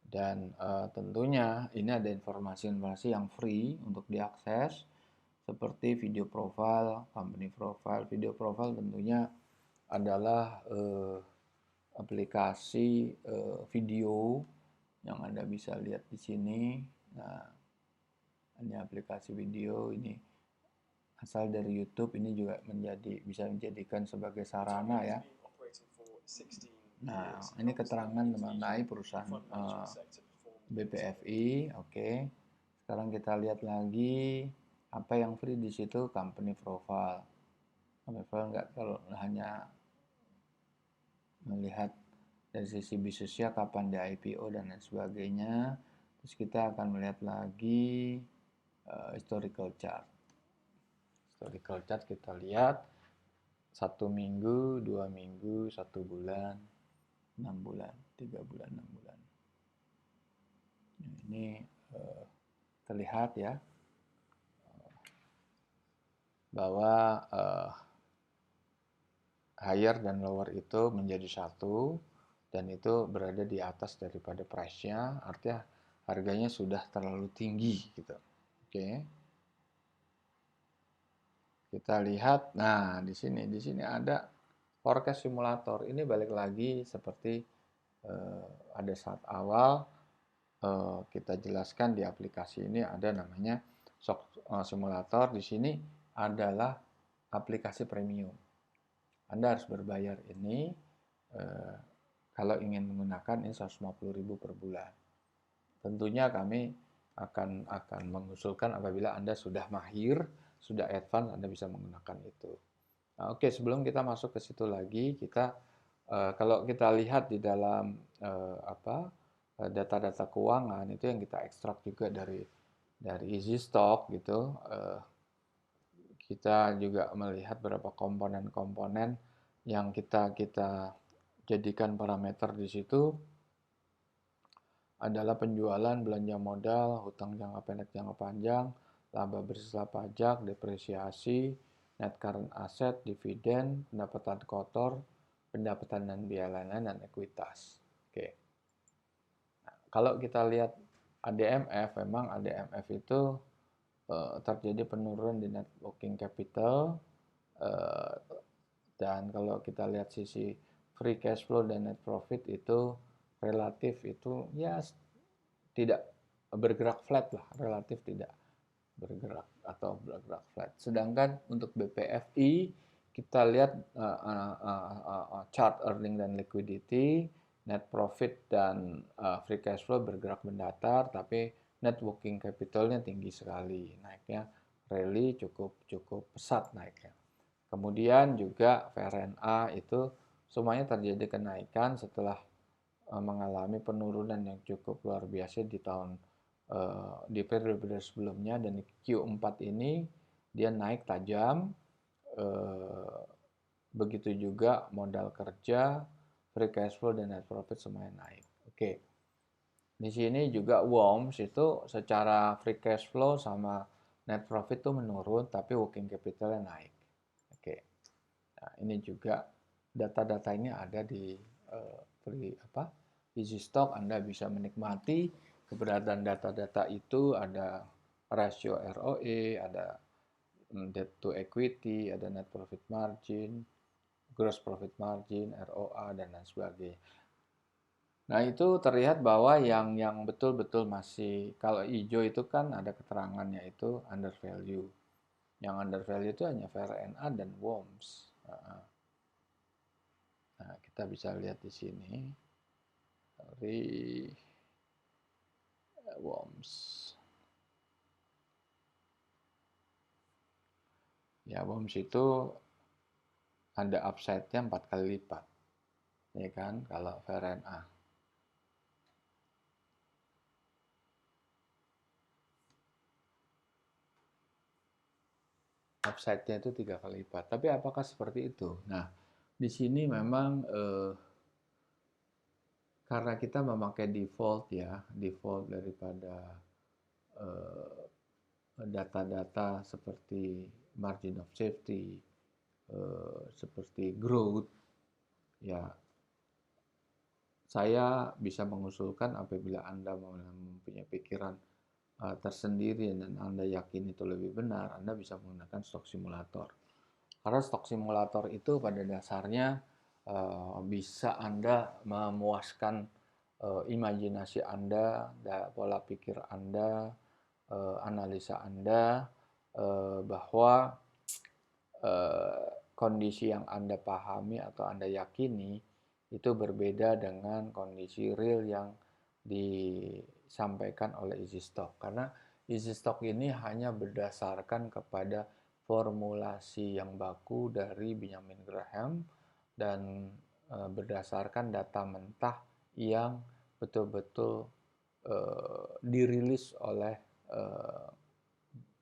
Dan tentunya ini ada informasi-informasi yang free untuk diakses seperti video profile, company profile. Video profile tentunya adalah aplikasi video yang Anda bisa lihat di sini. Nah, ini aplikasi video ini asal dari YouTube, ini juga bisa menjadikan sebagai sarana ya. Nah, ini keterangan mengenai perusahaan BPFI. Oke. Sekarang kita lihat lagi apa yang free di situ, company profile. Company profile enggak, kalau hanya melihat dari sisi bisnisnya, kapan di IPO dan lain sebagainya. Terus kita akan melihat lagi historical chart. Historical chart kita lihat 1 minggu, 2 minggu, 1 bulan, 6 bulan, 3 bulan, 6 bulan. Nah, ini terlihat ya bahwa higher dan lower itu menjadi satu, dan itu berada di atas daripada price-nya, artinya harganya sudah terlalu tinggi gitu. Oke. Kita lihat, nah di sini ada forecast simulator. Ini balik lagi seperti ada saat awal kita jelaskan di aplikasi ini ada namanya simulator. Di sini adalah aplikasi premium. Anda harus berbayar ini kalau ingin menggunakan ini 150.000 per bulan. Tentunya kami akan mengusulkan apabila Anda sudah mahir, sudah advance, Anda bisa menggunakan itu. Nah, oke, sebelum kita masuk ke situ lagi, kita kalau kita lihat di dalam data-data keuangan itu yang kita ekstrak juga dari Easy Stock gitu. Kita juga melihat beberapa komponen-komponen yang kita jadikan parameter di situ adalah penjualan, belanja modal, hutang jangka pendek, jangka panjang, laba bersih setelah pajak, depresiasi, net current asset, dividen, pendapatan kotor, pendapatan dan biaya lain-lain, dan ekuitas. Oke. Nah, kalau kita lihat ADMF, memang ADMF itu terjadi penurunan di net working capital, dan kalau kita lihat sisi free cash flow dan net profit itu relatif itu ya tidak bergerak flat lah, relatif tidak bergerak atau bergerak flat. Sedangkan untuk BPFI kita lihat chart earning dan liquidity, net profit dan free cash flow bergerak mendatar, tapi net working capitalnya tinggi sekali, naiknya rally cukup pesat naiknya. Kemudian juga VRNA itu semuanya terjadi kenaikan setelah mengalami penurunan yang cukup luar biasa di periode sebelumnya, dan di Q4 ini dia naik tajam. Begitu juga modal kerja, free cash flow dan net profit semuanya naik. Oke. Di sini juga WOMS itu secara free cash flow sama net profit itu menurun, tapi working capitalnya naik. Oke. Nah, ini juga data-data ini ada di Easy Stock. Anda bisa menikmati keberadaan data-data itu, ada rasio ROE, ada debt to equity, ada net profit margin, gross profit margin, ROA, dan lain sebagainya. Nah, itu terlihat bahwa yang betul-betul masih, kalau hijau itu kan ada keterangannya itu under value. Yang under value itu hanya VRNA dan WOMS. Nah, kita bisa lihat di sini dari WOMS. Ya, WOMS itu ada upside-nya 4 kali lipat. Ya kan, kalau VRNA. Upside-nya itu 3 kali lipat. Tapi apakah seperti itu? Nah, di sini memang karena kita memakai default daripada data-data seperti margin of safety, seperti growth, ya saya bisa mengusulkan apabila Anda mempunyai pikiran tersendiri dan Anda yakin itu lebih benar, Anda bisa menggunakan stock simulator. Karena stock simulator itu pada dasarnya bisa Anda memuaskan imajinasi Anda, pola pikir Anda, analisa Anda, bahwa kondisi yang Anda pahami atau Anda yakini itu berbeda dengan kondisi real yang disampaikan oleh easy stock. Karena easy stock ini hanya berdasarkan kepada formulasi yang baku dari Benjamin Graham dan berdasarkan data mentah yang betul-betul dirilis oleh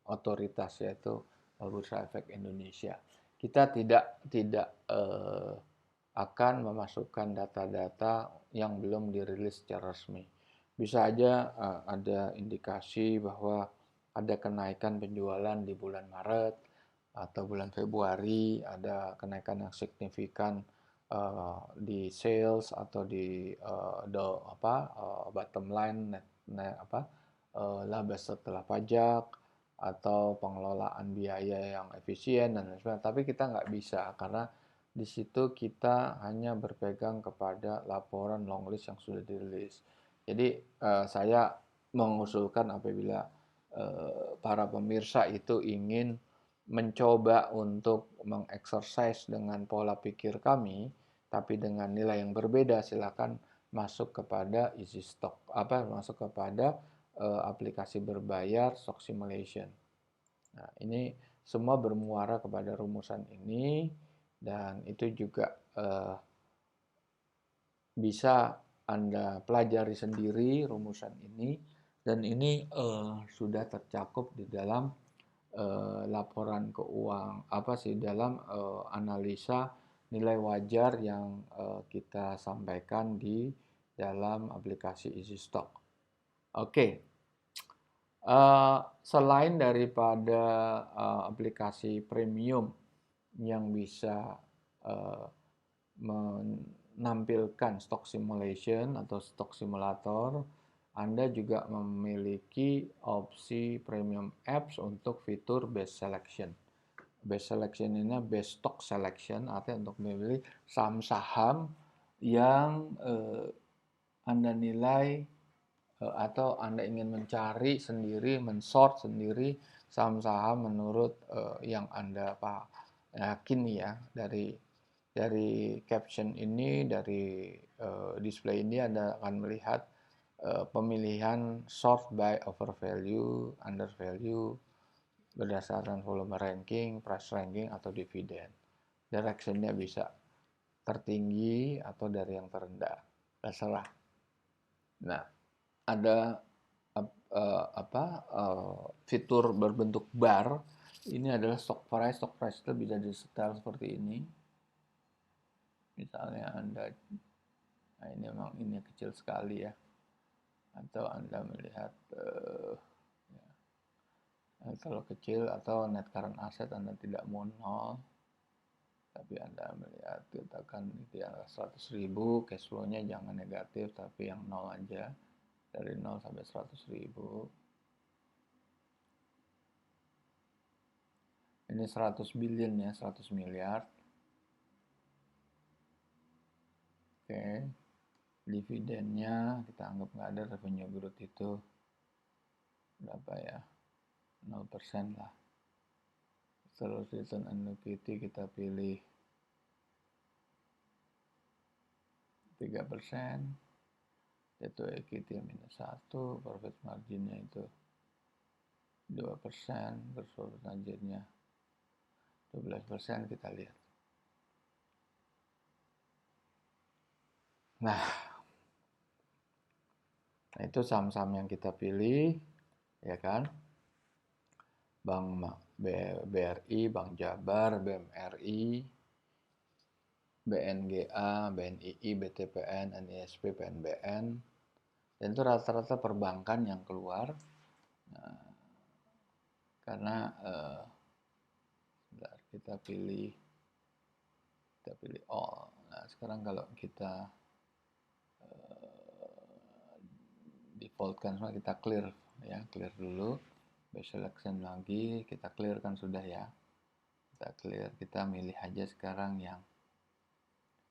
otoritas, yaitu Bursa Efek Indonesia. Kita tidak akan memasukkan data-data yang belum dirilis secara resmi. Bisa aja ada indikasi bahwa ada kenaikan penjualan di bulan Maret atau bulan Februari, ada kenaikan yang signifikan di sales atau di bottom line laba setelah pajak atau pengelolaan biaya yang efisien dan lain sebagainya. Tapi kita nggak bisa karena di situ kita hanya berpegang kepada laporan long list yang sudah dirilis. Jadi saya mengusulkan apabila para pemirsa itu ingin mencoba untuk mengeksersis dengan pola pikir kami, tapi dengan nilai yang berbeda, silakan masuk kepada easy stock, masuk kepada aplikasi berbayar stock simulation. Nah, ini semua bermuara kepada rumusan ini dan itu juga bisa Anda pelajari sendiri rumusan ini dan ini sudah tercakup di dalam laporan keuangan dalam analisa nilai wajar yang kita sampaikan di dalam aplikasi Easy Stock. Oke. Selain daripada aplikasi premium yang bisa menampilkan stock simulation atau stock simulator, Anda juga memiliki opsi premium apps untuk fitur best selection. Best selection ini best stock selection, artinya untuk memilih saham-saham yang Anda nilai atau Anda ingin mencari sendiri, mensort sendiri saham-saham menurut yang Anda yakini ya. Dari caption ini, dari display ini Anda akan melihat pemilihan sort by overvalue, undervalue, berdasarkan volume ranking, price ranking, atau dividen. Directionnya bisa tertinggi atau dari yang terendah, terserah. Nah, ada fitur berbentuk bar. Ini adalah stock price itu bisa disetel seperti ini. Misalnya Anda, nah ini memang ini kecil sekali ya. Atau Anda melihat kalau kecil atau net current asset Anda tidak mau 0, tapi Anda melihat katakan itu yang 100.000, cash flow-nya jangan negatif tapi yang 0 aja, dari 0 sampai 100.000. Ini 100 billion ya, 100 miliar. Oke. Dividennya kita anggap nggak ada, revenue growth itu berapa ya, 0% lah. Terus return on equity kita pilih 3%, itu equity minus 1, profit marginnya itu 2%, terus profit marginnya 12%, kita lihat. Nah, itu saham-saham yang kita pilih, ya kan? Bank BRI, Bank Jabar, BMRI, BNGA, BNII, BTPN, NISP, PNBN, dan itu rata-rata perbankan yang keluar. Nah, karena kita pilih all. Nah, sekarang kalau kita defaultkan semua, kita clear ya, clear dulu. Selection lagi, kita clear kan sudah ya. Kita clear, kita milih aja sekarang yang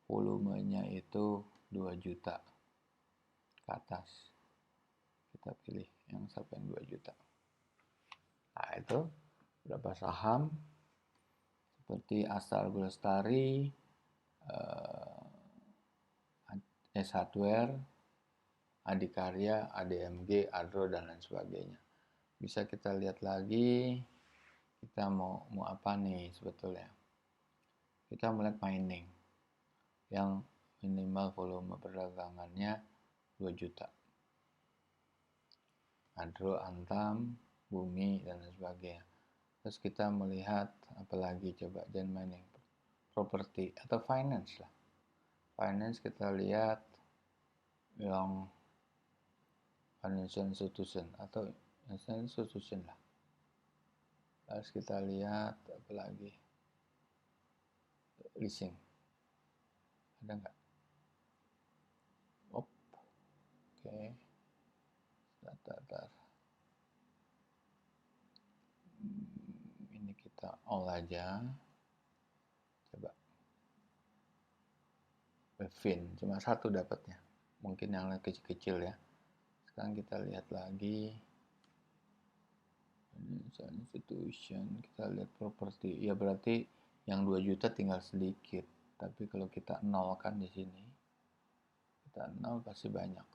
volumenya itu 2 juta ke atas. Kita pilih yang sampai 2 juta. Nah, itu berapa saham seperti Astra Lestari, S Hardware, Adikarya, ADMG, Adro, dan lain sebagainya. Bisa kita lihat lagi, kita mau apa nih sebetulnya. Kita mulai mining yang minimal volume perdagangannya 2 juta. Adro, Antam, Bumi, dan lain sebagainya. Terus kita melihat apalagi coba, dan mining, properti atau finance lah. Finance kita lihat yang financial institution atau institution lah. Terus kita lihat apa lagi, leasing ada nggak? Oke, datar. Ini kita all aja. Coba Fin cuma satu dapatnya, mungkin yang kecil-kecil ya. Sekarang kita lihat lagi institution, kita lihat properti. Ya berarti yang 2 juta tinggal sedikit. Tapi kalau kita nolkan di sini, kita nol pasti banyak.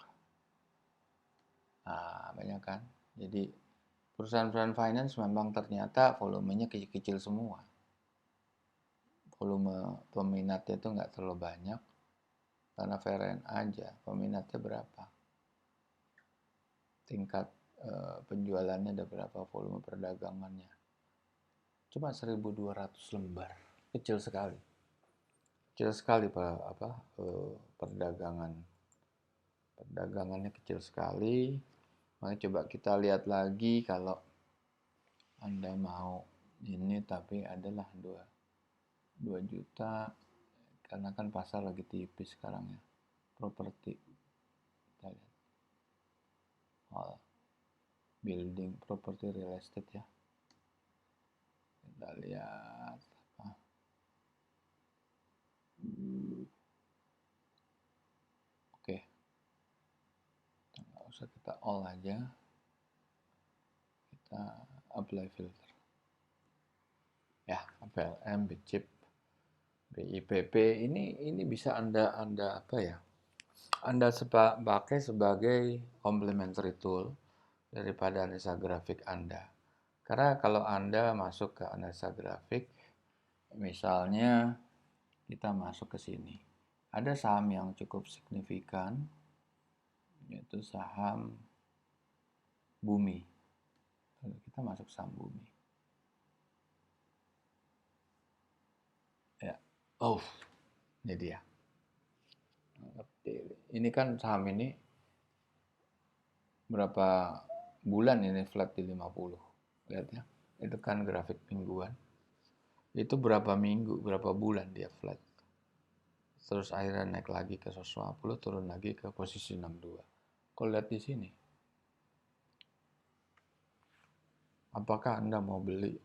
Nah, banyak kan? Jadi perusahaan-perusahaan finance memang ternyata volumenya kecil-kecil semua. Volume peminatnya itu nggak terlalu banyak. Karena VRN aja, peminatnya berapa? Tingkat penjualannya ada berapa, volume perdagangannya? Cuma 1.200 lembar, kecil sekali. Kecil sekali perdagangannya kecil sekali. Makanya coba kita lihat lagi kalau Anda mau ini, tapi adalah 2 juta, karena kan pasar lagi tipis sekarang ya. Properti kita lihat, building, properti, real estate ya. Kita lihat apa? Oke, nggak usah, kita all aja. Kita apply filter ya. PLM, BCIP, BIPP ini bisa anda apa ya, Anda pakai sebagai complementary tool daripada analisa grafik Anda. Karena kalau Anda masuk ke analisa grafik, misalnya kita masuk ke sini, ada saham yang cukup signifikan, yaitu saham Bumi. Kalau kita masuk saham Bumi, ya, ini dia. Ini kan saham ini berapa bulan ini flat di 50. Lihat ya, itu kan grafik mingguan. Itu berapa minggu, berapa bulan dia flat. Terus akhirnya naik lagi ke 150, turun lagi ke posisi 62. Kalau lihat di sini, apakah Anda mau beli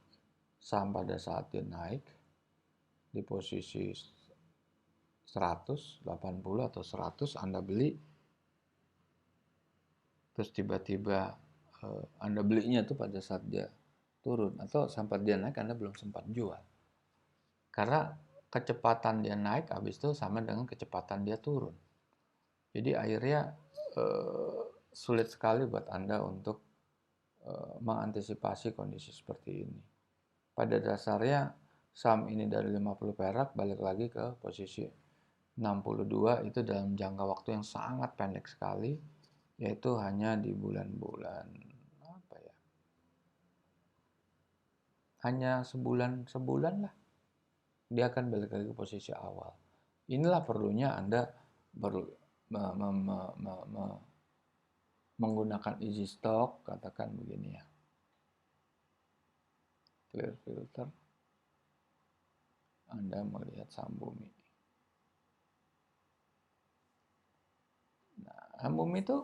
saham pada saat dia naik di posisi 100, 80 atau 100 Anda beli, terus tiba-tiba Anda belinya tuh pada saat dia turun, atau sampai dia naik Anda belum sempat jual. Karena kecepatan dia naik habis itu sama dengan kecepatan dia turun. Jadi akhirnya sulit sekali buat Anda untuk mengantisipasi kondisi seperti ini. Pada dasarnya saham ini dari 50 perak balik lagi ke posisi 62 itu dalam jangka waktu yang sangat pendek sekali, yaitu hanya di bulan-bulan apa ya? Hanya sebulan lah. Dia akan balik lagi ke posisi awal. Inilah perlunya Anda perlu menggunakan easy stock, katakan begini ya. Clear filter. Anda melihat saham bumi. Nah, saham bumi itu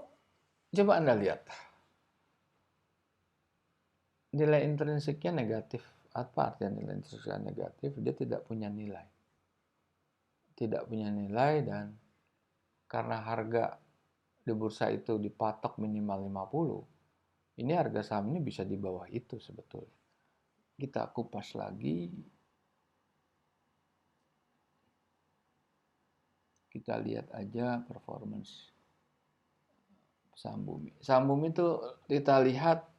coba Anda lihat. Nilai intrinsiknya negatif. Apa artinya nilai intrinsiknya negatif? Dia tidak punya nilai. Tidak punya nilai, dan karena harga di bursa itu dipatok minimal 50, ini harga saham ini bisa di bawah itu sebetulnya. Kita kupas lagi. Kita lihat aja performance saham bumi. Saham bumi itu kita lihat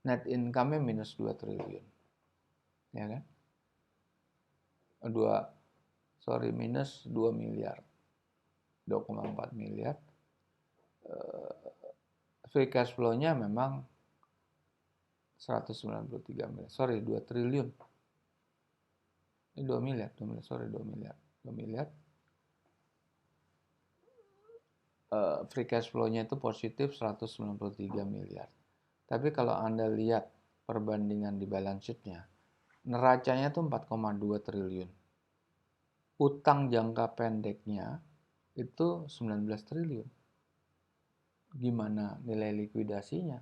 net income-nya minus 2 triliun. Ya kan? Minus 2 miliar. 2,4 miliar. Free cash flow-nya memang 193 miliar. 2 triliun. Ini 2 miliar, 2 miliar, 2 miliar. 2 miliar. Free cash flow-nya itu positif 193 miliar. Tapi kalau Anda lihat perbandingan di balance sheet-nya, neracanya itu 4,2 triliun. Utang jangka pendeknya itu 19 triliun. Gimana nilai likuidasinya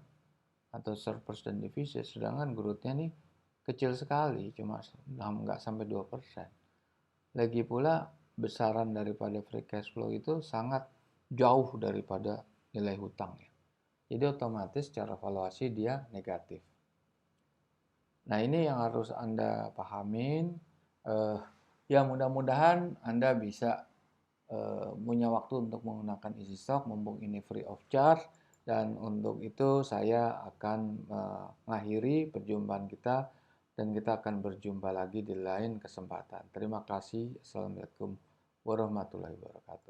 atau surplus dan defisit? Sedangkan growth-nya nih kecil sekali, cuma nggak sampai 2%. Lagi pula besaran daripada free cash flow itu sangat jauh daripada nilai hutangnya. Jadi otomatis secara valuasi dia negatif. Nah, ini yang harus Anda pahamin. Ya mudah-mudahan Anda bisa punya waktu untuk menggunakan easy stock mumpung ini free of charge. Dan untuk itu saya akan mengakhiri perjumpaan kita, dan kita akan berjumpa lagi di lain kesempatan. Terima kasih. Assalamualaikum warahmatullahi wabarakatuh.